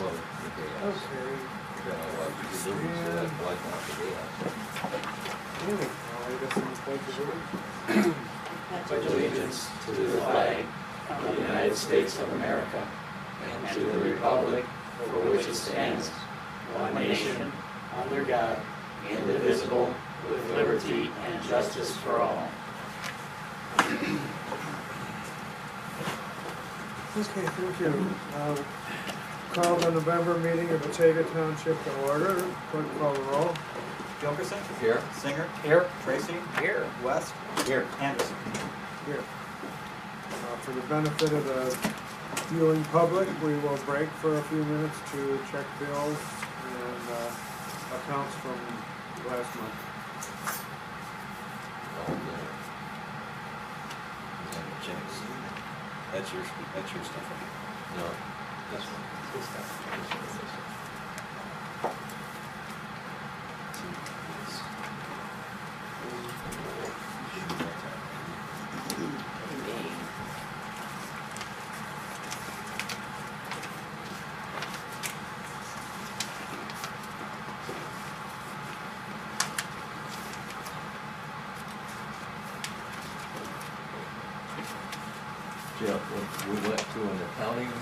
Well, okay, yes. Okay. Then I watch the movies, so that's why I want to do that. I'll lead us in the pledge of allegiance. Pledge allegiance to the flag of the United States of America and to the republic for which it stands, one nation, under God, indivisible, with liberty and justice for all. Okay, thank you. Call the November meeting of Batavia Township to order. Clerk call the roll. Gilkerson? Here? Singer? Here. Tracy? Here. West? Here. Anderson? Here. For the benefit of the viewing public, we will break for a few minutes to check bills and accounts from last month. Oh, yeah. That's your stuff. No, this one. This one. Yeah, when we went to an accounting,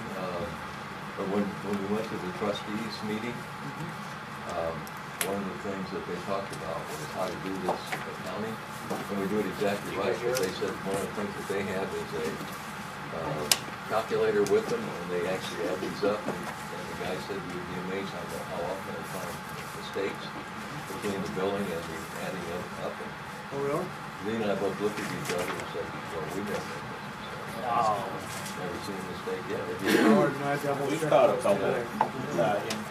or when we went to the trustees meeting, one of the things that they talked about was how to do this accounting, and we do it exactly right. But they said one of the things that they have is a calculator with them, and they actually add these up, and the guy said you'd be amazed how often they find mistakes between the billing and the adding up. Oh, really? Lee and I both looked at each other and said, well, we never made this. Never seen a mistake yet. Howard and I double We've checked caught a those couple. today.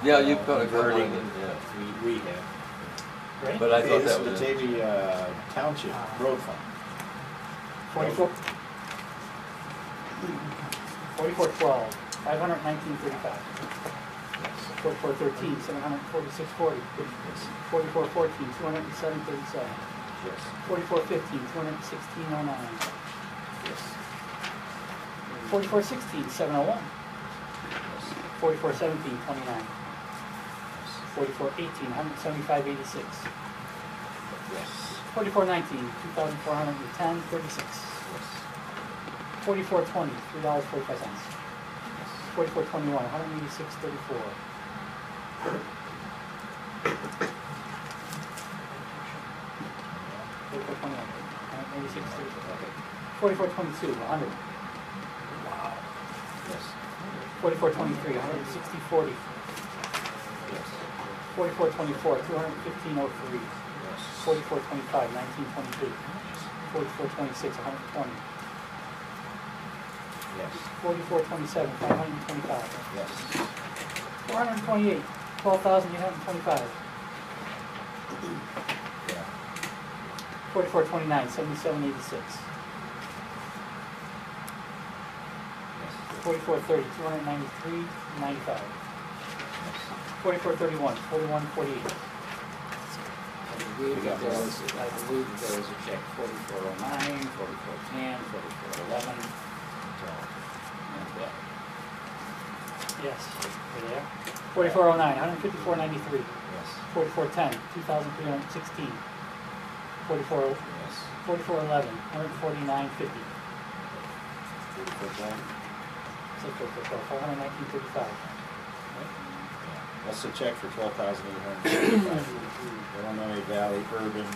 Yeah, you've got a good Converting, one, yeah. we have. But I thought that was. Batavia Township Road Fund. 44, 4412, 519.35. 4413, 746.40. 4414, 207.37. Yes. 4415, 216.09. Yes. 4416, 701. 4417, 29. 4418, 175.86. Yes. 4419, 2,410.36. 4420, $3.45. 4421, 186.34. 4422, 100. Wow. Yes. 4423, 160.40. Yes. 4424, 215.03. Yes. 4425, 19.22. 4426, 120. Yes. 4427, 525. Yes. 428, 12,825. Yeah. 4429, 77.86. Yes. 4430, 293.95. 4431, 41.48. I believe that there was a check 4409, 4410, 4411. Yes, you're there. 4409, 154.93. Yes. 4410, 2,316. 44, Yes. 4411, 149.50. 4410. So 519.35. That's a check for $12,865. Illinois Valley Urban.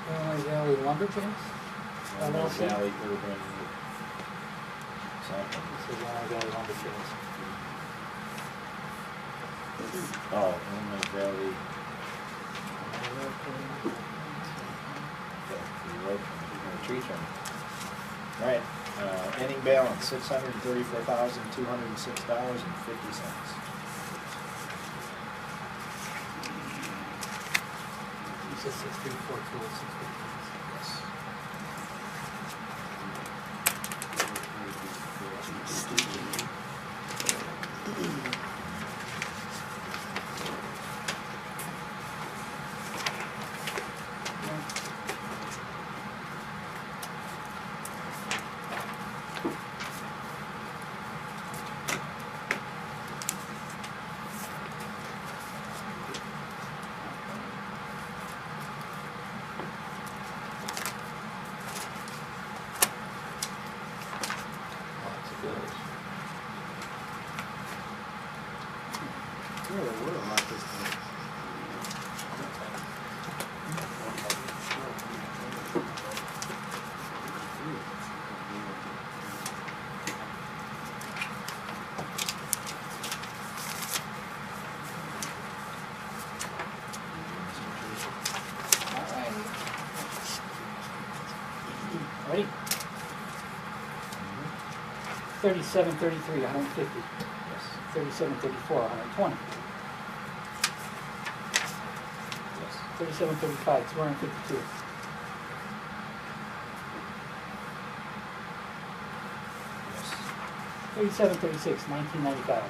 Illinois Valley Lumberjanes? Illinois LLC? Valley Urban. Something. This is Illinois Valley Lumberjanes. Oh, Illinois Valley. Tree trim. All right. Ending balance $634,206.50. You said 634,206. Yes. Yeah, there were a lot this time. Ready? 37, 33, 150. Yes. 37, 34, 120. Yes. 37, 35, 252. Yes. 37, 36, 1995.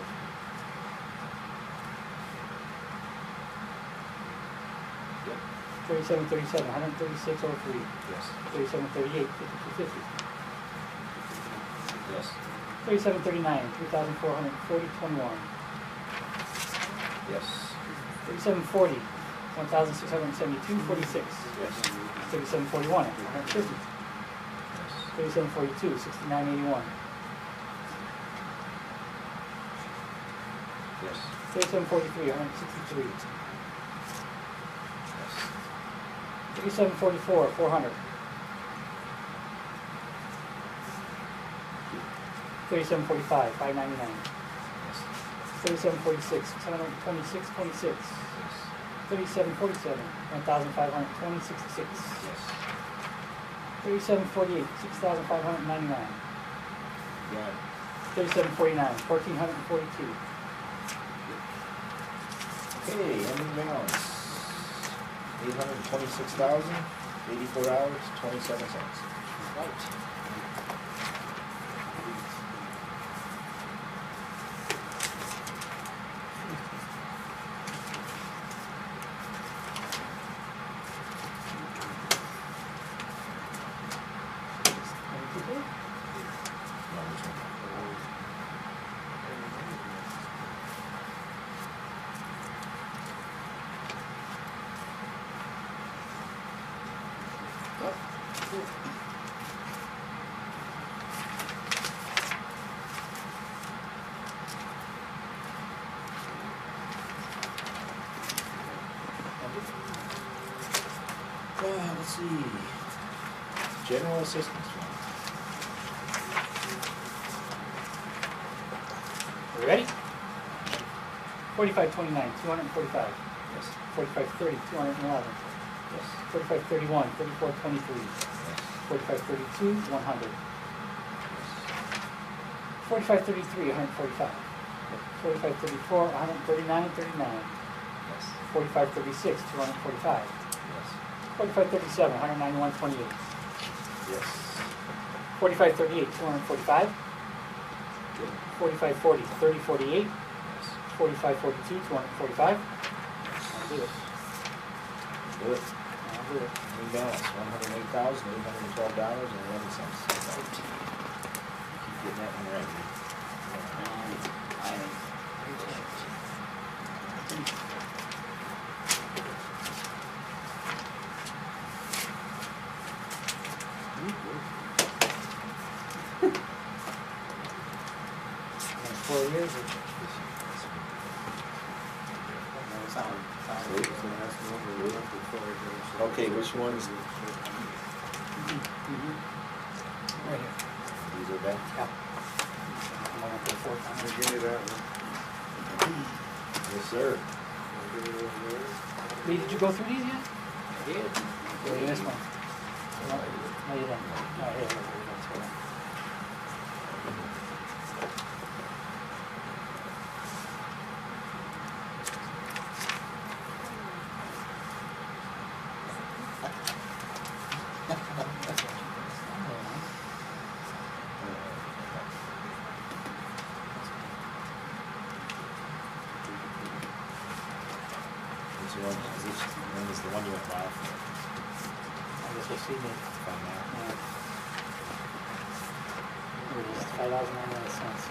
Yep. 37, 37, 136.03. Yes. 37, 38, 52.50. Yes. 37, 39, 3,440.21. Yes. 37, 40, 1,672.46. Yes. 37, 41, 150. Yes. 37, 42, 69.81. Yes. 37, 43, 163. Yes. 37, 44, 400. 37, 45, 599. Yes. 37, 46, 726.26. Yes. 37, 47, 1,520.66. Yes. 37, 48, 6,599. Got it. 37, 49, 1,442. Okay, ending balance. $826,084.27. Right. No, which one? Let's see. General assistance fund. You ready? 45, 29, 245. Yes. 45, 30, 211. Yes. 45, 31, 34, 23. Yes. 45, 32, 100. 45, 33, 145. 45, 34, 139, 39. Yes. 45, 36, 245. Yes. 45, 37, 191.28. Yes. 45, 38, 245. 45, 40, 30, 48. Yes. 45, 42, 245. I'll do it. Do it. I'll do it. Ending balance, $108,812.11. Keep getting that one right. In 4 years. Okay, which ones? Right here. These are back. Yeah. I'm going for the fourth time. Give me that one. Yes, sir. Give me those there. Lee, did you go through these yet? I did. Or you missed one? No, you didn't. No, here, here, here, let's go. Which one is the one you went live for? I guess we'll see me. Find out. Here it is, $5,099.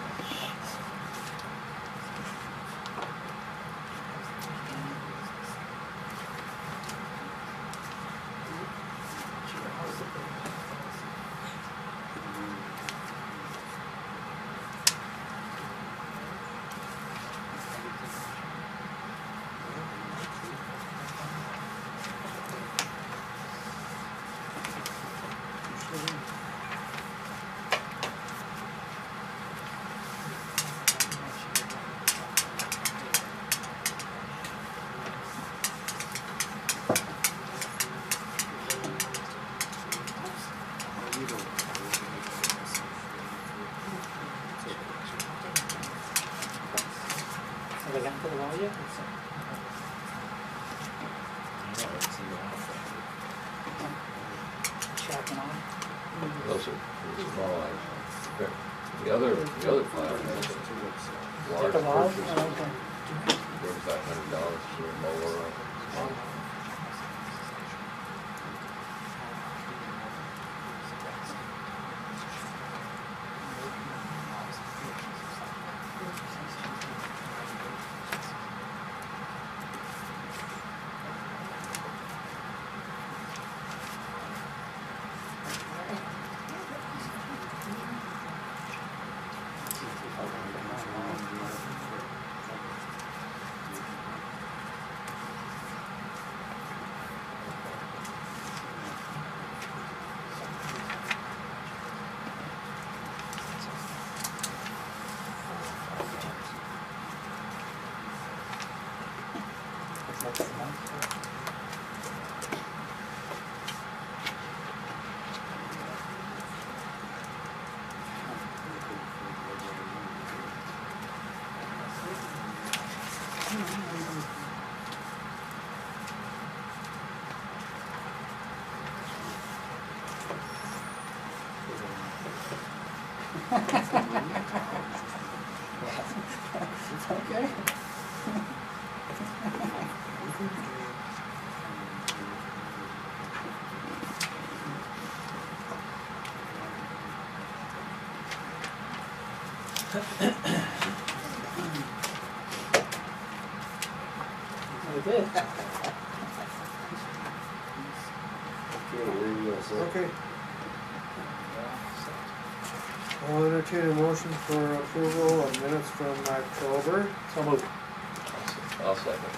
Are they gonna put it all yet? Checking on. Those are pretty small items. The other file is a large The wall? purchase, Oh, okay. $3,500 for a mower. Okay. We did. Okay, where you go, sir? Okay. I'll entertain a motion for approval of minutes from October. So moved. I'll second.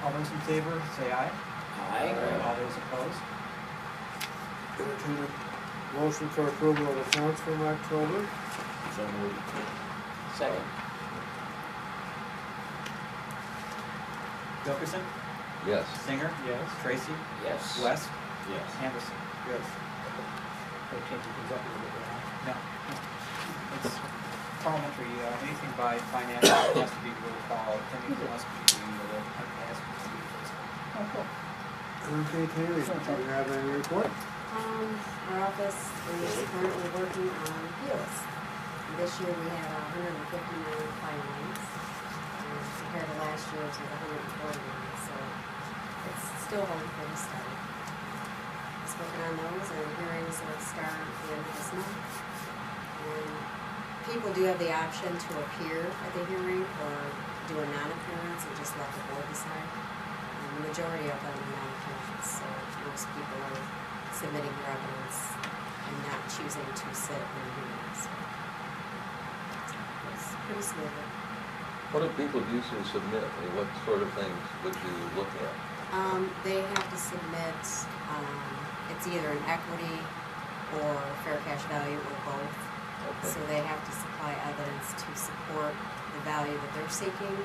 All those in favor, say aye. Aye. All those opposed? Entertain a motion for approval of accounts from October. So moved. Second. Wilkerson? Yes. Singer? Yes. Tracy? Yes. West? Yes. Anderson? Yes. They're changing things up a little bit, huh? No. It's parliamentary, anything by financial has to be roll call, anything else can be has to be Oh, cool. Okay, Tammy, do you have any report? Our office is currently working on appeals. This year we had 159 filings, compared to last year it was 149, so it's still holding pretty steady. Just working on those, and hearings will start at the end of this month. And people do have the option to appear at the hearing or do a non-appearance and just let the board decide. The majority of them are non-appearance, so most people are submitting their evidence and not choosing to sit in the hearing. So it's pretty smooth. What do people usually submit? I mean, what sort of things would you look at? They have to submit, it's either an equity or fair cash value or both. Okay. So they have to supply evidence to support the value that they're seeking,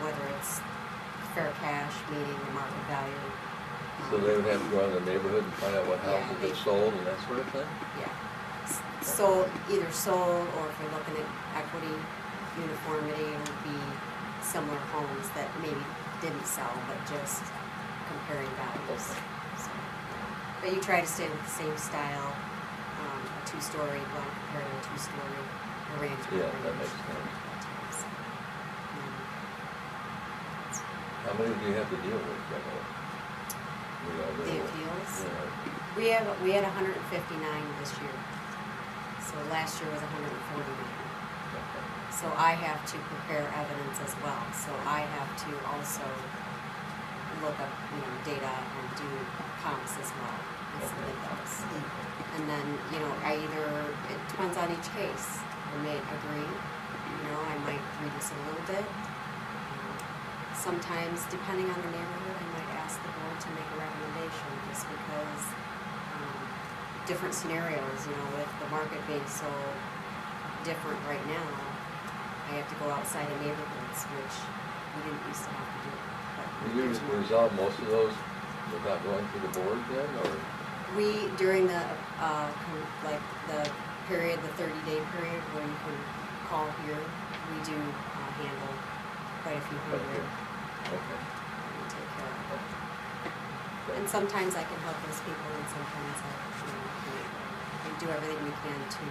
whether it's fair cash, meaning the market value. So they would have to go out in the neighborhood and find out what houses Yeah, have sold and that sort of thing? Yeah. Sold, either sold, or if you're looking at equity uniformity, it would be similar homes that maybe didn't sell, but just comparing values. So, but you try to stay with the same style, a two-story, one compared to a two-story arrangement. Yeah, that makes sense. How many do you have to deal with, generally? The appeals? Yeah. We had 159 this year. So last year was 149. Okay. So I have to prepare evidence as well. So I have to also look up, data and do comps as well and submit those. And then, it depends on each case. I may agree, I might reduce it a little bit. Sometimes, depending on the neighborhood, I might ask the board to make a recommendation just because different scenarios, with the market being so different right now, I have to go outside of neighborhoods, which we didn't used to have to do. But Do you resolve most of those without going to the board then, or? We, during the, like the period, the 30-day period where you can call here, we do handle quite a few hundred. Okay. We take care of it. And sometimes I can help those people, and sometimes I, can't. We do everything we can to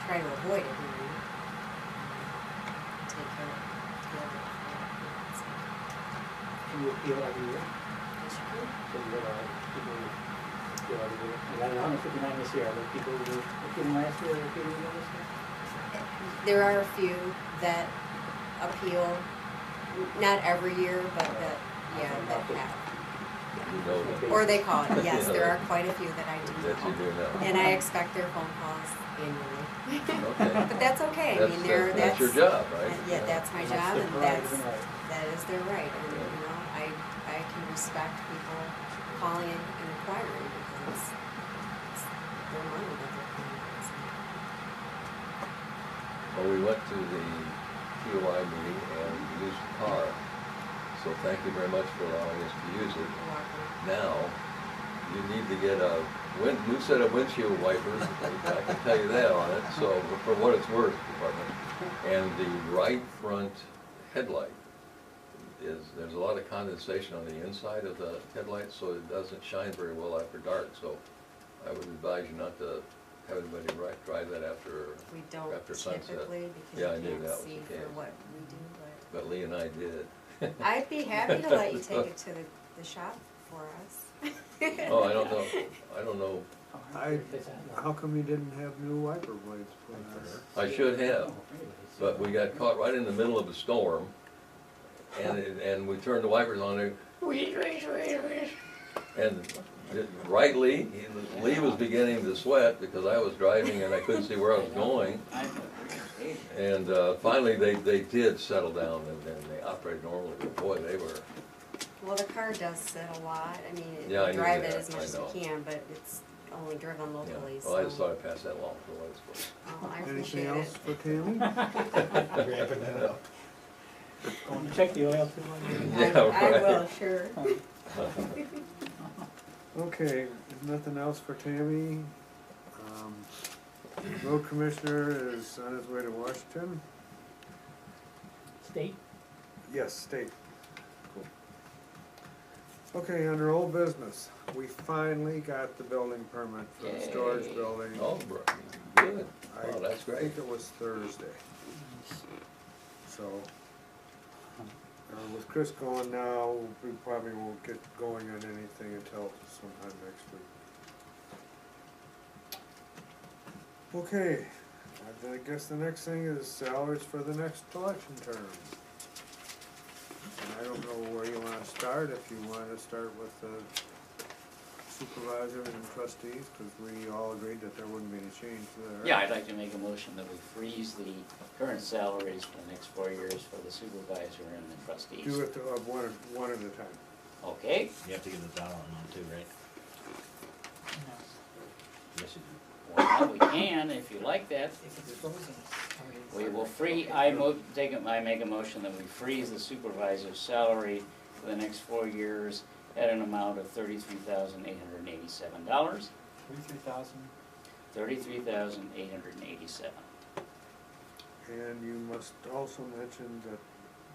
try to avoid a hearing. Take care of it. So, Can you appeal every year? yes, you can. So you got people who appeal every year. You got 159 this year. Are there people who appealing last year or appealing again this year? There are a few that appeal, not every year, but that, that have. You know them. Or they call it, yes, there are quite a few that I do That you know. do know. And I expect their phone calls annually. Okay. But that's okay, I mean, That's your job, right? Yeah, that's my job, their and prerogative and right. that is their right, and, I can respect people calling and inquiring, because it's their money that they're paying. Well, we went to the TOI meeting and used the car, so thank you very much for allowing us to use it. You're welcome. Now, you need to get a new set of windshield wipers, I can tell you that on it, so for what it's worth, Department. And the right front headlight there's a lot of condensation on the inside of the headlight, so it doesn't shine very well after dark, so I would advise you not to have anybody drive that after We don't sunset. typically, Yeah, I because knew you that can't was see the for case. what we do, But Lee and I did. but I'd be happy to let you take it to the shop for us. Oh, I don't know, How come you didn't have new wiper blades put on? I should have, but we got caught right in the middle of a storm, and we turned the wipers on there, and rightly, Lee was beginning to sweat because I was driving and I couldn't see where I was going. And finally, they did settle down and they operated normally, but boy, they were. Well, the car does sit a lot, I mean, Yeah, I you knew drive it that, as much I as know. you can, but it's only driven Yeah. locally, so. Well, I just thought I'd pass that along for what it's worth. Oh, I Anything appreciate else it. for Tammy? Wrapping that up. Going to check the oil too? Yeah, I right. will, sure. Okay, if nothing else for Tammy. Road commissioner is on his way to Washington. State? Yes, state. Cool. Okay, under old business, we finally got the building permit for the storage Yay. building. Oh, good. Oh, that's I great. think it was Thursday. So, with Chris going now, we probably won't get going on anything until sometime next week. Okay, I guess the next thing is salaries for the next election term. And I don't know where you wanna start, if you wanna start with the supervisors and trustees, cause we all agreed that there wouldn't be any change there. Yeah, I'd like to make a motion that we freeze the current salaries for the next 4 years for the supervisor and the trustees. Do it one at a time. Okay, You have to give the dollar amount too, right? Yes, you do. well, we can, if you like that. If it's frozen. We will I make a motion that we freeze the supervisor's salary for the next 4 years at an amount of $33,887. 33,000. $33,887. And you must also mention that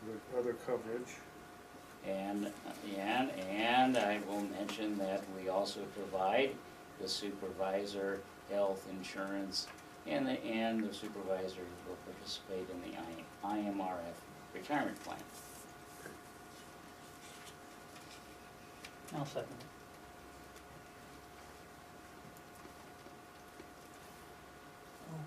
the other coverage, And I will mention that we also provide the supervisor health insurance, and the supervisor will participate in the IMRF retirement plan. I'll second it.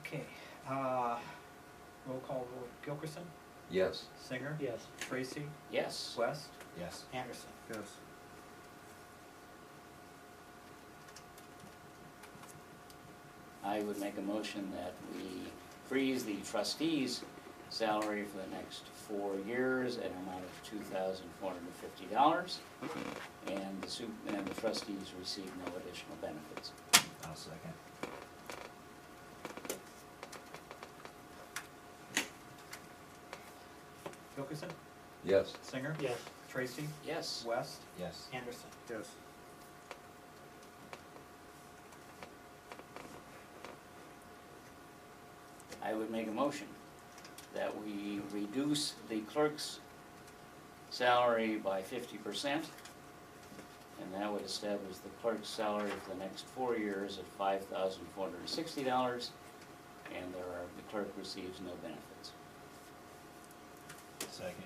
Okay, roll call vote, Gilkerson, Yes. Singer, Yes. Tracy, Yes. West, Yes. Anderson. yes. I would make a motion that we freeze the trustees' salary for the next 4 years at an amount of $2,450, and the trustees receive no additional benefits. I'll second. Gilkerson, Yes. Singer, Yes. Tracy, Yes. West, Yes. Anderson. Yes. I would make a motion that we reduce the clerk's salary by 50%, and that would establish the clerk's salary for the next 4 years at $5,460, and the clerk receives no benefits. Second.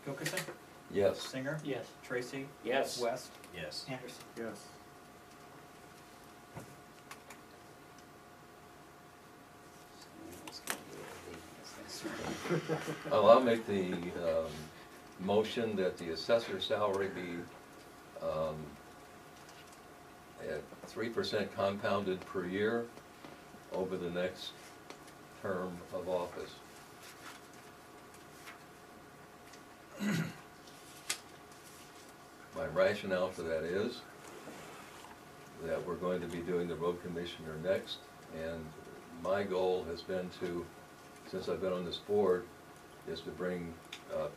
Gilkerson, Yes. Singer, Yes. Tracy, Yes. West, Yes. Anderson. Yes. Well, I'll make the motion that the assessor salary be at 3% compounded per year over the next term of office. My rationale for that is that we're going to be doing the road commissioner next, and my goal has been to, since I've been on this board, is to bring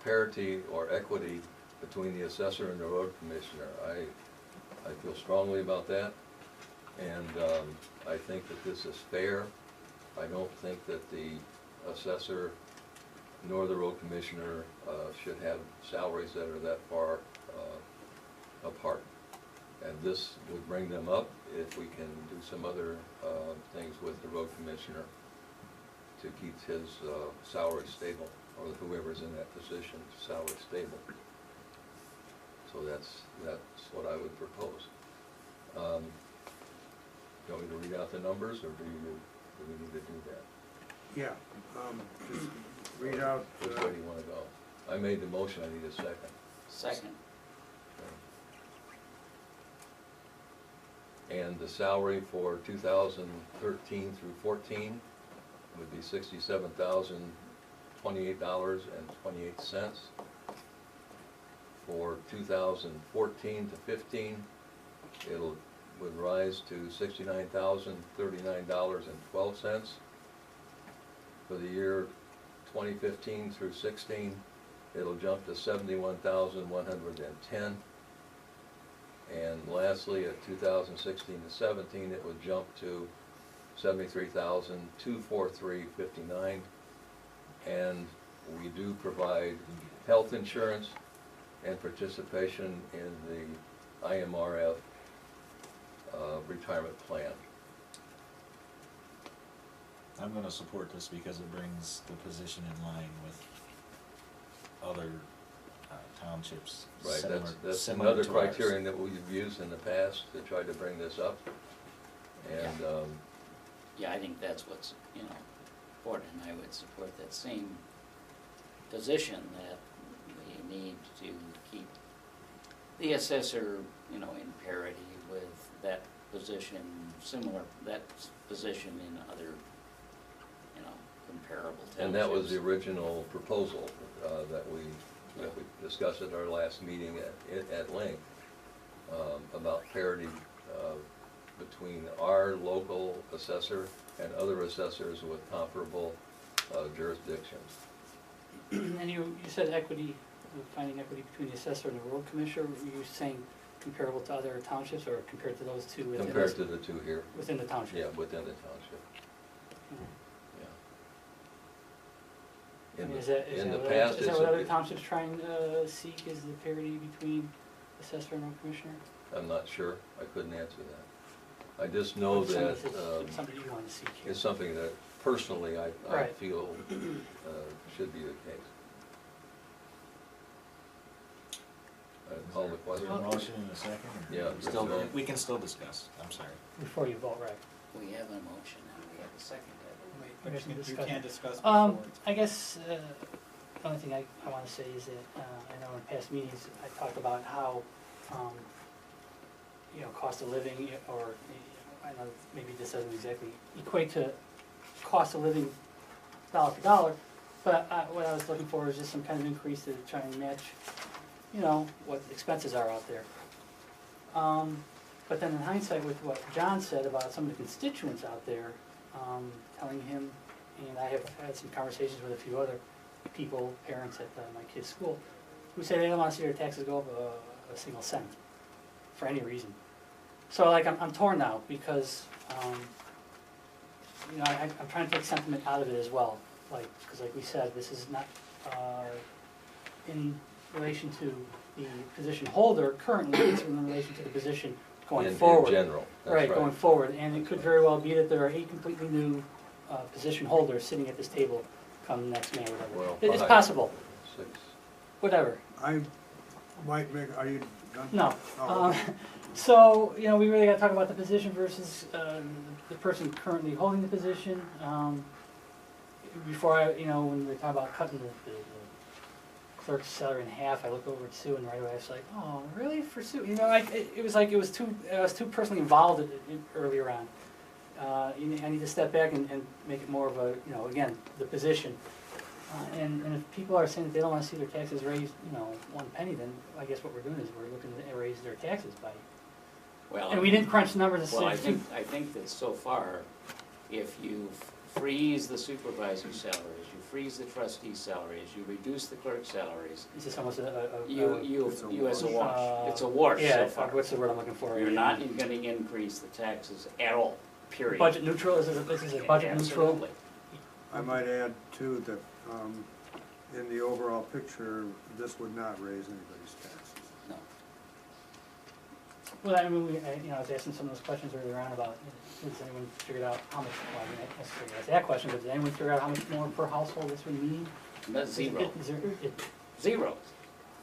parity or equity between the assessor and the road commissioner. I feel strongly about that, and I think that this is fair. I don't think that the assessor nor the road commissioner should have salaries that are that far apart. And this would bring them up if we can do some other things with the road commissioner to keep his salary stable, or whoever's in that position, salary stable. So that's what I would propose. You want me to read out the numbers, or do we need to do that? Yeah, just read out, Which way do you want to go? I made the motion, I need a second. Second. And the salary for 2013 through 14 would be $67,028.28. For 2014 to 15, would rise to $69,039.12. For the year 2015 through 16, it'll jump to $71,110. And lastly, at 2016 to 17, it would jump to $73,243.59. And we do provide health insurance and participation in the IMRF retirement plan. I'm gonna support this because it brings the position in line with other townships. Right, that's similar another to ours. criterion that we've used in the past to try to bring this up. And, Yeah, I think that's what's, important, and I would support that same position, that we need to keep the assessor, in parity with that position, that position in other, comparable townships. and that was the original proposal that we discussed at our last meeting at length, about parity between our local assessor and other assessors with comparable jurisdictions. And you said equity, finding equity between the assessor and the road commissioner. Were you saying comparable to other townships, or compared to those two within Compared to the two here. within the township? Yeah, within the township, Mhm. yeah. I mean, is that In the what past, is that what other townships try and seek, is the parity between assessor and road commissioner? I'm not sure, I couldn't answer that. I just know It's that something you want to seek here. it's something that personally I Right. feel should be the case. Call the Is there a question. motion in a second? or- Yeah, Still, we can still discuss, I'm sorry. Before you vote, right? We have a motion and we have a second. Wait, But but you can you discuss can't it. discuss before. I guess, the only thing I want to say is that, I know in past meetings, I talked about how, cost of living, or, I know maybe this doesn't exactly equate to cost of living dollar for dollar, but what I was looking for is just some kind of increase to try and match, what the expenses are out there. But then in hindsight, with what John said about some of the constituents out there, telling him, and I have had some conversations with a few other people, parents at my kids' school, who say they don't want to see their taxes go up a single cent. for any reason. So like, I'm torn now, because, you know, I'm trying to take sentiment out of it as well. Like, because like we said, this is not, in relation to the position holder currently, it's in relation to the position going forward. In general, that's Right, going forward, and it could very well be that there are 8 completely new, position holders sitting at this table come next May or whatever. Well, It's 5, possible, 6. whatever. I might make, are you done? No. Oh, okay. So, you know, we really gotta talk about the position versus, the person currently holding the position. Before I, you know, when we talk about cutting the clerk's salary in half, I look over at Sue and right away I was like, oh, really, for Sue? You know, it was like, I was too personally involved earlier on. I need to step back and make it more of a, you know, again, the position. And if people are saying that they don't wanna see their taxes raised, you know, 1 penny, then I guess what we're doing is we're looking to raise their taxes by, Well, and we didn't crunch the numbers and well, say, I think that so far, if you freeze the supervisor's salaries, you freeze the trustee's salaries, you reduce the clerk's salaries, it's just almost a you It's a as a wash. wash. It's a wash yeah, so far. what's the word I'm looking for? You're not gonna increase the taxes at all, period. Budget neutral, this is a budget neutral? Absolutely. I might add too that, in the overall picture, this would not raise anybody's taxes. No. Well, I mean, you know, I was asking some of those questions earlier on about, you know, has anyone figured out how much, well, I didn't necessarily ask that question, but did anyone figure out how much more per household this would mean? That's zero. Is there, Zero.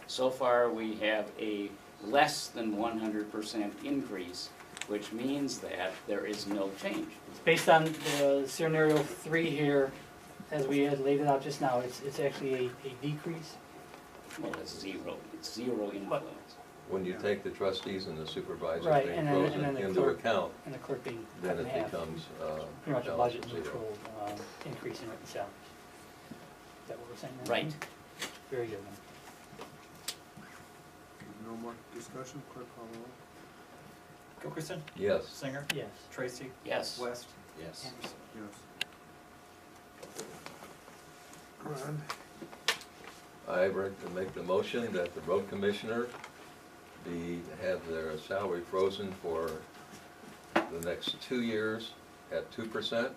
So far, we have a less than 100% increase, which means that there is no change. it's based on the scenario 3 here, as we had laid it out just now, it's actually a decrease. Well, it's zero. It's zero influence. When you take the trustees and the supervisors Right, being and then frozen the into clerk- account, And the clerk being then cut in it half. becomes, Pretty much a balance budget of zero. neutral, increase in written salaries. Is that what we're saying then? Right. Very good then. No more discussion, clerk call the roll. Gilchristen, Yes. Singer, Yes. Tracy, Yes. West, Yes. Anderson. Yes. Ron? I make the motion that the road commissioner have their salary frozen for the next 2 years at 2%.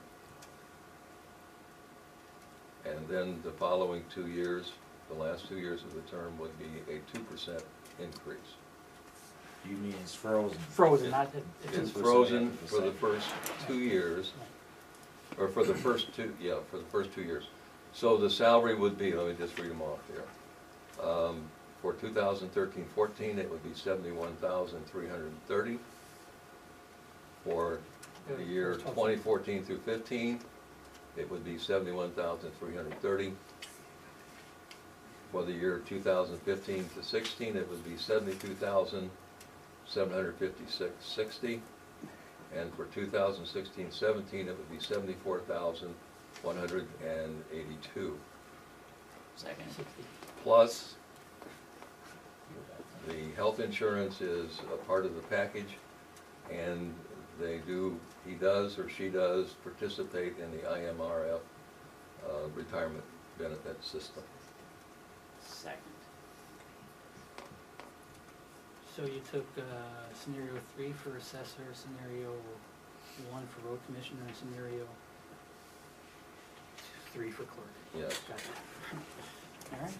And then the following 2 years, the last 2 years of the term would be a 2% increase. You mean it's frozen? Frozen, not, It's 2% frozen after the for the second. first 2 years, or for the first 2, yeah, for the first 2 years. So the salary would be, let me just read them off here. For 2013-14, it would be 71,330. For the year 2014 through 15, it would be 71,330. For the year 2015 to 16, it would be 72,756.60. And for 2016-17, it would be 74,182. Second. Plus, the health insurance is a part of the package, and he does or she does participate in the IMRF retirement benefit system. Second. so you took, scenario 3 for assessor, scenario 1 for road commissioner, and scenario 3 for clerk. Yes. Gotcha. All right.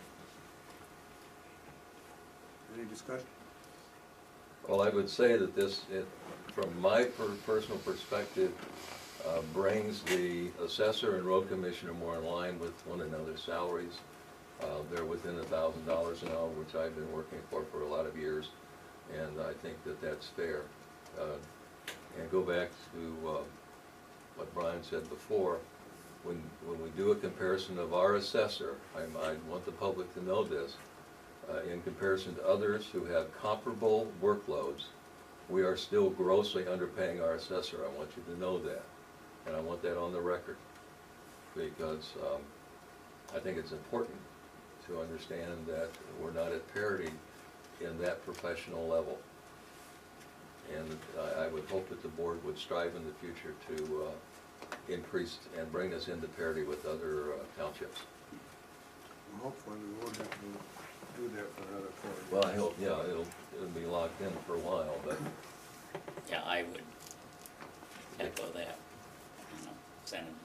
Any discussion? Well, I would say that from my personal perspective, brings the assessor and road commissioner more in line with one another's salaries. They're within $1,000 an hour, which I've been working for a lot of years, and I think that that's fair. And go back to what Brian said before, when we do a comparison of our assessor, I want the public to know this, in comparison to others who have comparable workloads, we are still grossly underpaying our assessor. I want you to know that, and I want that on the record, because I think it's important to understand that we're not at parity in that professional level. And I would hope that the board would strive in the future to increase and bring us into parity with other townships. Well, hopefully we won't have to do that for another 4 Well, I hope, yeah, it'll be locked in for a while, but Yeah, I would echo that, sentiment.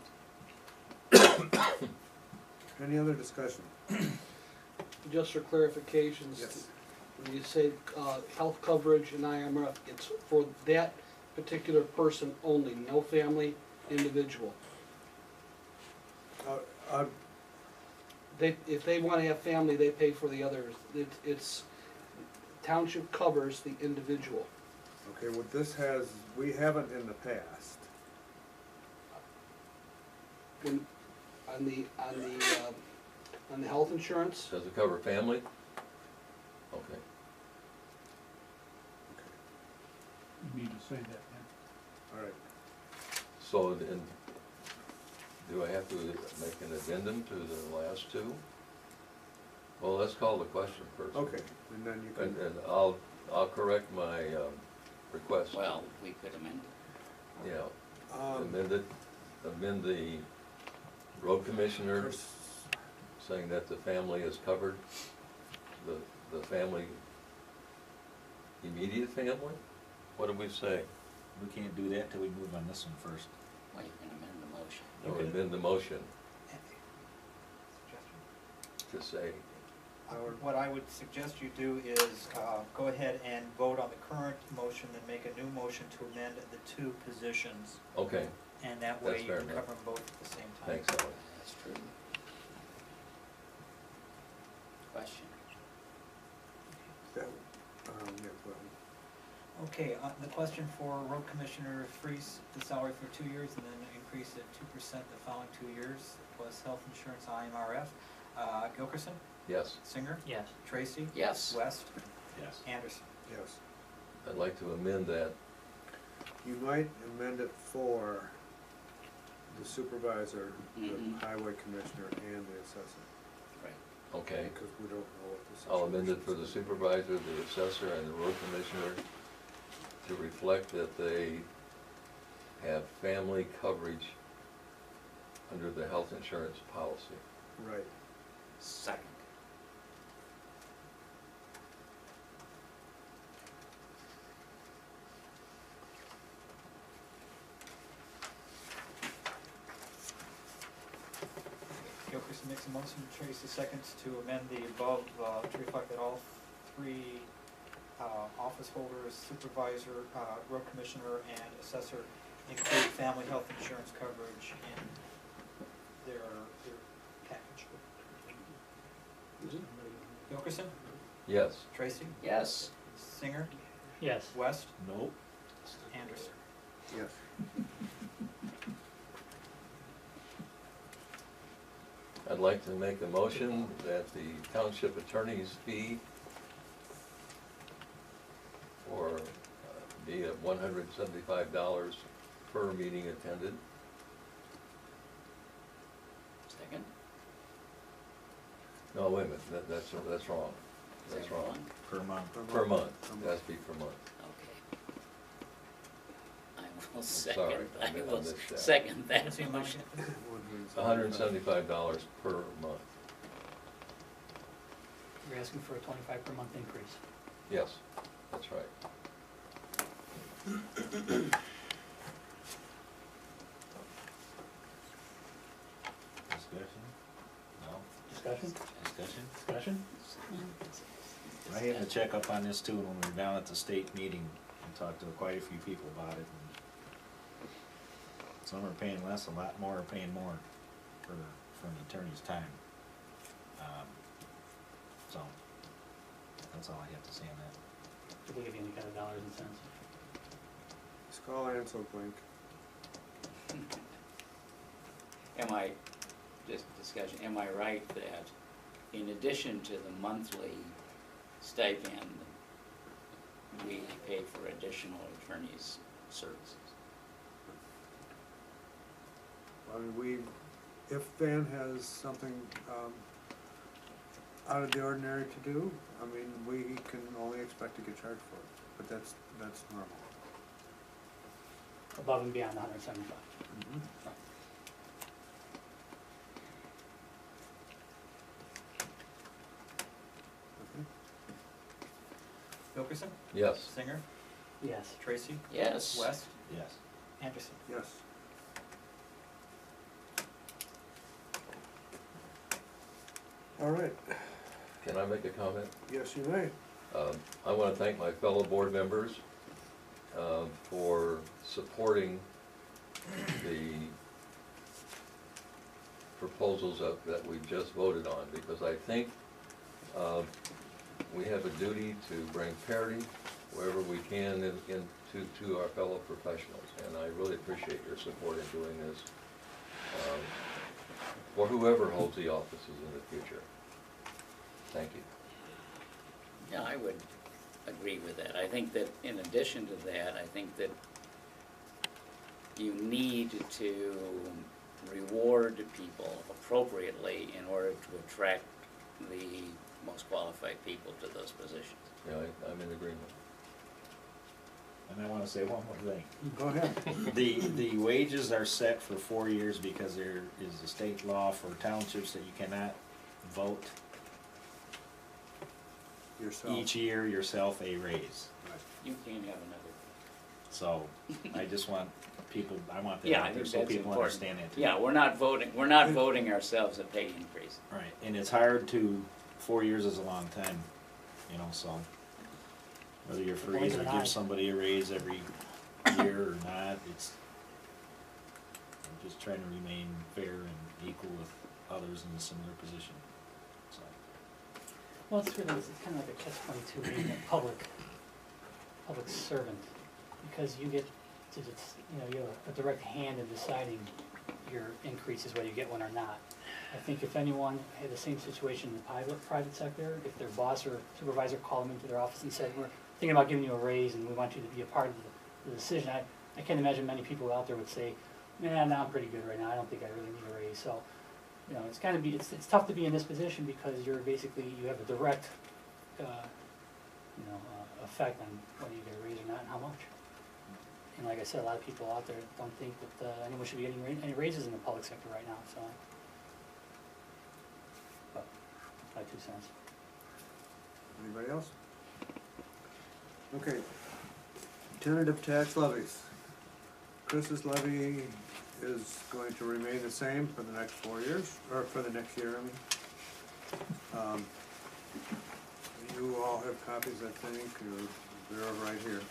Any other discussion? Just for clarifications, Yes. when you say health coverage and IMRF, it's for that particular person only, no family, individual. If they wanna have family, they pay for the others. It's township covers the individual. Okay, what this has, we haven't in the past. When, on the health insurance, does it cover family? Okay. You need to say that, yeah. All right. So, do I have to make an addendum to the last two? Well, let's call the question first. Okay, and then you can. And I'll correct my request. Well, we could amend it. Yeah, amend the road commissioner saying that the family is covered, the family, immediate family? What do we say? We can't do that till we move on this one first. Well, you can amend the motion. Or amend the motion Suggestion. to say, What I would suggest you do is go ahead and vote on the current motion, then make a new motion to amend the two positions. okay, And that That's way you fair can enough. cover them both at the same time. thanks, Alex. That's true. Question? Yeah, go ahead. Okay, the question for road commissioner, freeze the salary for 2 years and then increase it 2% the following 2 years, plus health insurance IMRF. Gilkerson, Yes, Singer, Yes. Tracy, Yes. West, Yes. Anderson. Yes. I'd like to amend that, You might amend it for the supervisor, the Mhm. highway commissioner, and the assessor, Right. okay? because we don't know what the situation is. I'll amend it for the supervisor, the assessor, and the road commissioner to reflect that they have family coverage under the health insurance policy. Right. Second. Gilkerson makes a motion, Tracy seconds to amend the above to reflect that all three office holders, supervisor, road commissioner, and assessor include family health insurance coverage in their package. Gilkerson, Yes, Tracy, Yes. Singer, Yes. West, Nope. Anderson. Yes. I'd like to make a motion that the township attorney's fee for, be at $175 per meeting attended. Second? No, wait a minute, that's wrong. Is That's that wrong. wrong? Per month. Per month, it has to be per month. Okay. I will sorry, second, I I missed will that. second that What's the motion. motion? $175 per month, You're asking for a 25 per month increase. yes, that's right. Discussion? No? Discussion? Discussion? Discussion? I had to check up on this too when we were down at the state meeting and talked to quite a few people about it. And some are paying less, a lot more are paying more for an attorney's time. So, that's all I have to say on that. Did they give you any kind of dollars and cents? Just call Ansel Blink. Am I, just discussion, am I right that in addition to the monthly stipend, we pay for additional attorney's services? I mean, if Van has something out of the ordinary to do, I mean, we can only expect to get charged for it, but that's normal. Above and beyond the 175. Okay. Wilkerson? Yes. Singer? Yes. Tracy? Yes. West? Yes. Anderson? Yes. All right, Can I make a comment? yes, you may. I want to thank my fellow board members for supporting the proposals that we just voted on, because I think we have a duty to bring parity wherever we can to our fellow professionals, and I really appreciate your support in doing this for whoever holds the offices in the future. Thank you. Yeah, I would agree with that. I think that in addition to that, I think that you need to reward people appropriately in order to attract the most qualified people to those positions. Yeah, I'm in agreement. And I wanna say one more thing. Go ahead. The wages are set for 4 years because there is a state law for townships that you cannot vote Yourself. each year yourself a raise. You can't have another. So I just want people, I want that Yeah, I out there think so that's people important. understand that too. Yeah, we're not voting ourselves a pay increase. Right, and it's hard to, 4 years is a long time, you know, so whether you're freeze or give somebody a raise every year or not, it's, I'm just trying to remain fair and equal with others in a similar position, so. Well, it's really, it's kind of like a catch-22 being a public servant, because you get to, you have a direct hand in deciding your increases, whether you get one or not. I think if anyone had the same situation in the private sector, if their boss or supervisor called them into their office and said, we're thinking about giving you a raise and we want you to be a part of the decision, I can't imagine many people out there would say, nah, I'm pretty good right now, I don't think I really need a raise. So, you know, it's tough to be in this position because you're basically, you have a direct, effect on whether you get a raise or not and how much. And like I said, a lot of people out there don't think that anyone should be getting any raises in the public sector right now, so. But, my 2 cents. Anybody else? Okay. Tentative tax levies. Chris's levy is going to remain the same for the next 4 years, or for the next year, I mean. You all have copies, I think, or they're right here.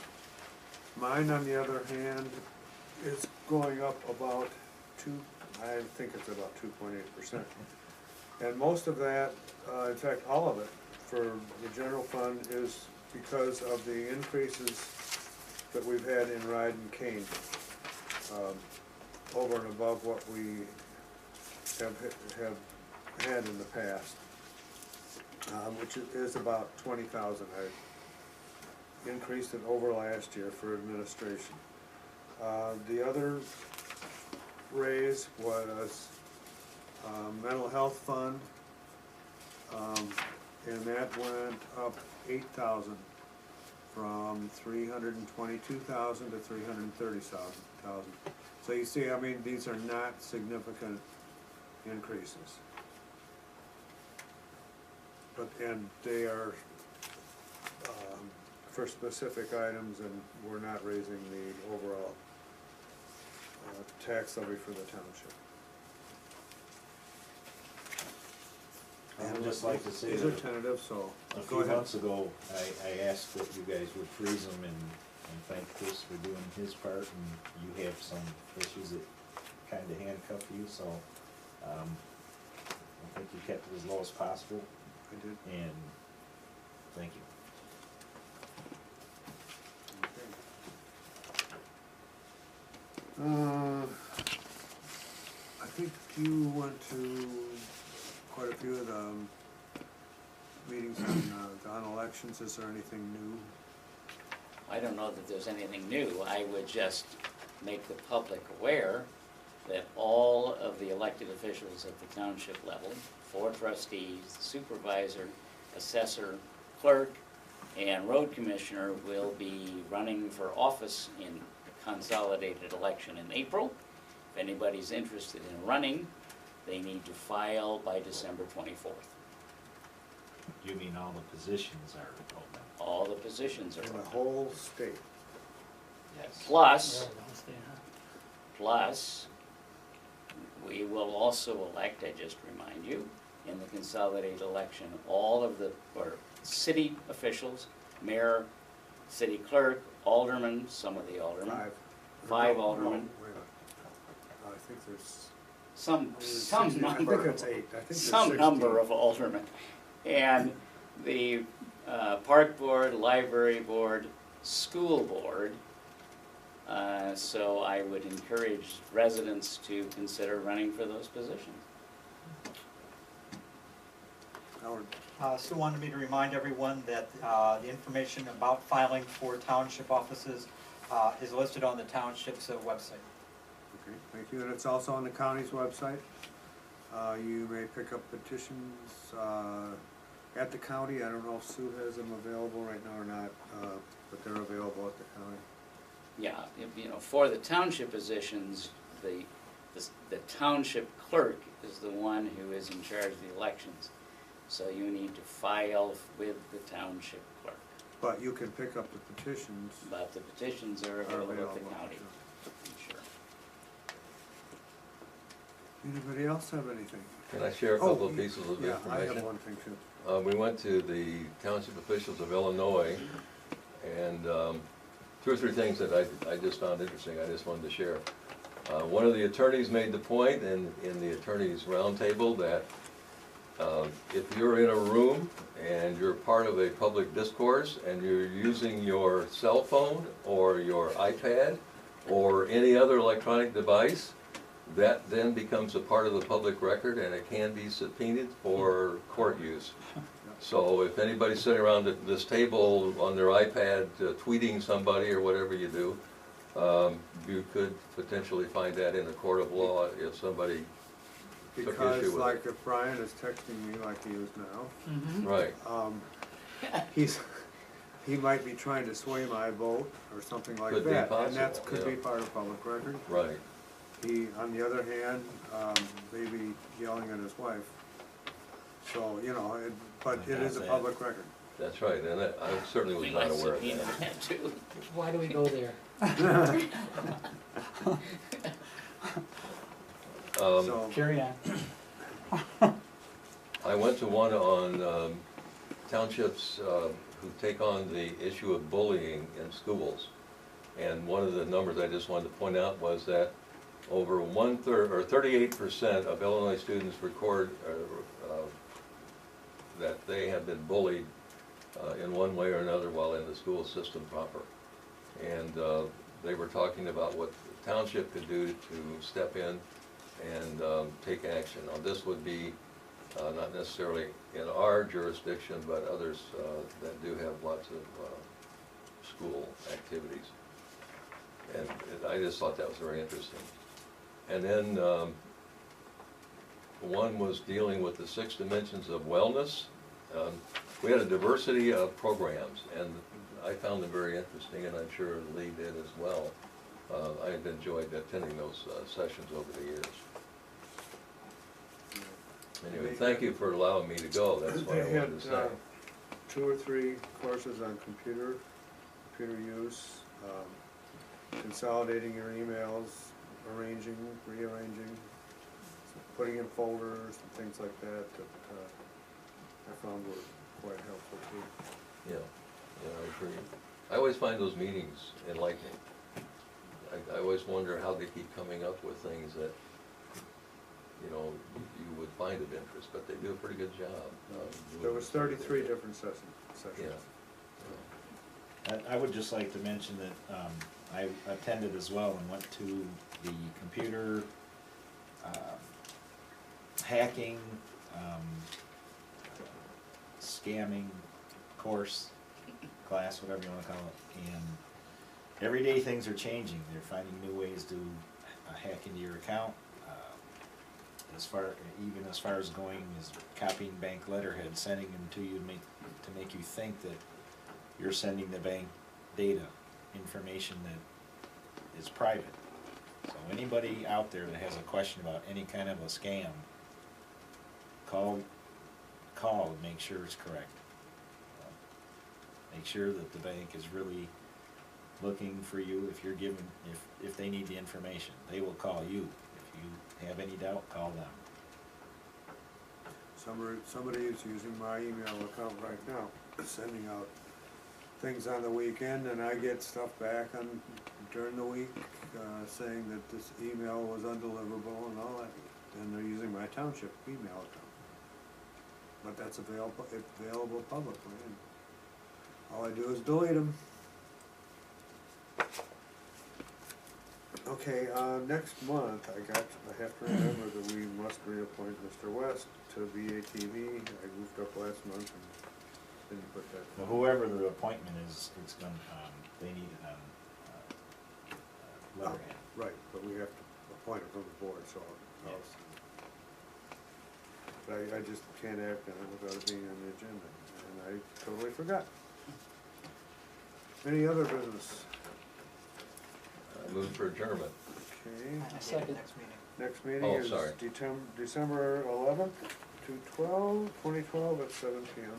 Mine, on the other hand, is going up about I think it's about 2.8%. And most of that, in fact, all of it, for the general fund is because of the increases that we've had in ride and cane, over and above what we have had in the past, which is about 20,000. I increased it over last year for administration. The other raise was mental health fund, and that went up 8,000 from 322,000 to 330,000. So you see, I mean, these are not significant increases. And they are for specific items, and we're not raising the overall tax levy for the township. I would just like to say These are that tentative, so a go few ahead. months ago, I asked that you guys would freeze them and thank Chris for doing his part, and you have some issues that kinda handcuff you, so, I think you kept it as low as possible, I did. and thank you. I think you went to quite a few of the meetings on elections. Is there anything new? I don't know that there's anything new. I would just make the public aware that all of the elected officials at the township level, 4 trustees, supervisor, assessor, clerk, and road commissioner will be running for office in a consolidated election in April. If anybody's interested in running, they need to file by December 24th. You mean all the positions are open? All the positions are In the open. whole state. Yes. Plus, Really don't stay, huh? plus, we will also elect, I just remind you, in the consolidated election, all of the, or city officials, mayor, city clerk, aldermen, some of the aldermen, Five No, aldermen. wait a minute. I think there's. some I think number, it's 8. I think there's some 16. number of aldermen. And the park board, library board, school board. So I would encourage residents to consider running for those positions. Howard. Still wanted me to remind everyone that the information about filing for township offices is listed on the township's website. Okay, thank you, and it's also on the county's website. You may pick up petitions at the county. I don't know if Sue has them available right now or not, but they're available at the county. Yeah, you know, for the township positions, the township clerk is the one who is in charge of the elections. So you need to file with the township clerk. But you can pick up the petitions. But the petitions are available at the county, I'm sure. Anybody else have anything? Can I share a couple of pieces of Yeah, I information? have one thing too. We went to the township officials of Illinois, and 2 or 3 things that I just found interesting, I just wanted to share. One of the attorneys made the point in the attorneys' roundtable that if you're in a room and you're part of a public discourse and you're using your cell phone or your iPad or any other electronic device, that then becomes a part of the public record and it can be subpoenaed for court use. So if anybody's sitting around this table on their iPad tweeting somebody or whatever you do, you could potentially find that in a court of law if somebody took Because issue with like it. if Brian is texting me like he is now, Mm-hmm. Right, he might be trying to sway my vote or something like Could be that. And that possible, could be yeah. part of public record. right. He, on the other hand, maybe yelling at his wife. So, you know, but it is a That's it. public record. That's right, and I certainly was We not might aware of subpoena that. that too. Why do we go there? So, Carry on. I went to one on townships who take on the issue of bullying in schools. And one of the numbers I just wanted to point out was that over 1/3 or 38% of Illinois students record that they have been bullied in one way or another while in the school system proper. And they were talking about what the township could do to step in and take action. Now this would be not necessarily in our jurisdiction, but others that do have lots of school activities. And I just thought that was very interesting. And then one was dealing with the 6 dimensions of wellness. We had a diversity of programs, and I found them very interesting, and I'm sure Lee did as well. I've enjoyed attending those sessions over the years. Anyway, thank you for allowing me to go, that's what I they had wanted to say. 2 or 3 courses on computer use, consolidating your emails, arranging, rearranging, putting in folders and things like that I found were quite helpful too. Yeah, I agree. I always find those meetings enlightening. I always wonder how they keep coming up with things that, you know, you would find of interest, but they do a pretty good job. There was 33 different sessions. Yeah. I would just like to mention that I attended as well and went to the computer hacking, scamming course, class, whatever you want to call it. And every day things are changing. They're finding new ways to hack into your account. Even as far as going is copying bank letterhead, sending them to you to make you think that you're sending the bank data, information that is private. So anybody out there that has a question about any kind of a scam, call call and make sure it's correct. Make sure that the bank is really looking for you if you're giving, if they need the information. They will call you. If you have any doubt, call them. Somebody is using my email account right now, sending out things on the weekend, and I get stuff back during the week, saying that this email was undeliverable and all that, and they're using my township email account. But that's available publicly, and all I do is delete them. Okay, next month, I have to remember that we must reappoint Mr. West to VATV. I goofed up last month and didn't put that. Well, whoever the appointment is, it's gonna, they need it on, letterhead. Right, but we have to appoint it from the board, so I'll. But I just can't act on it without it being on the agenda, and I totally forgot. Any other business? Move for adjournment. Okay, Second. Next meeting. next meeting Oh, is sorry. December 11th to 2012 at 7 p.m.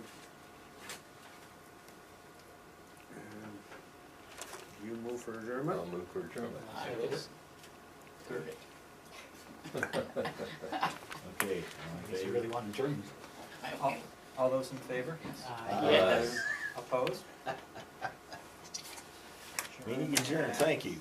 And you move for adjournment? I'll move for adjournment. I will third it. Okay, I guess you really want to adjourn. All those in favor? Yes. Opposed? meeting adjourned, thank you.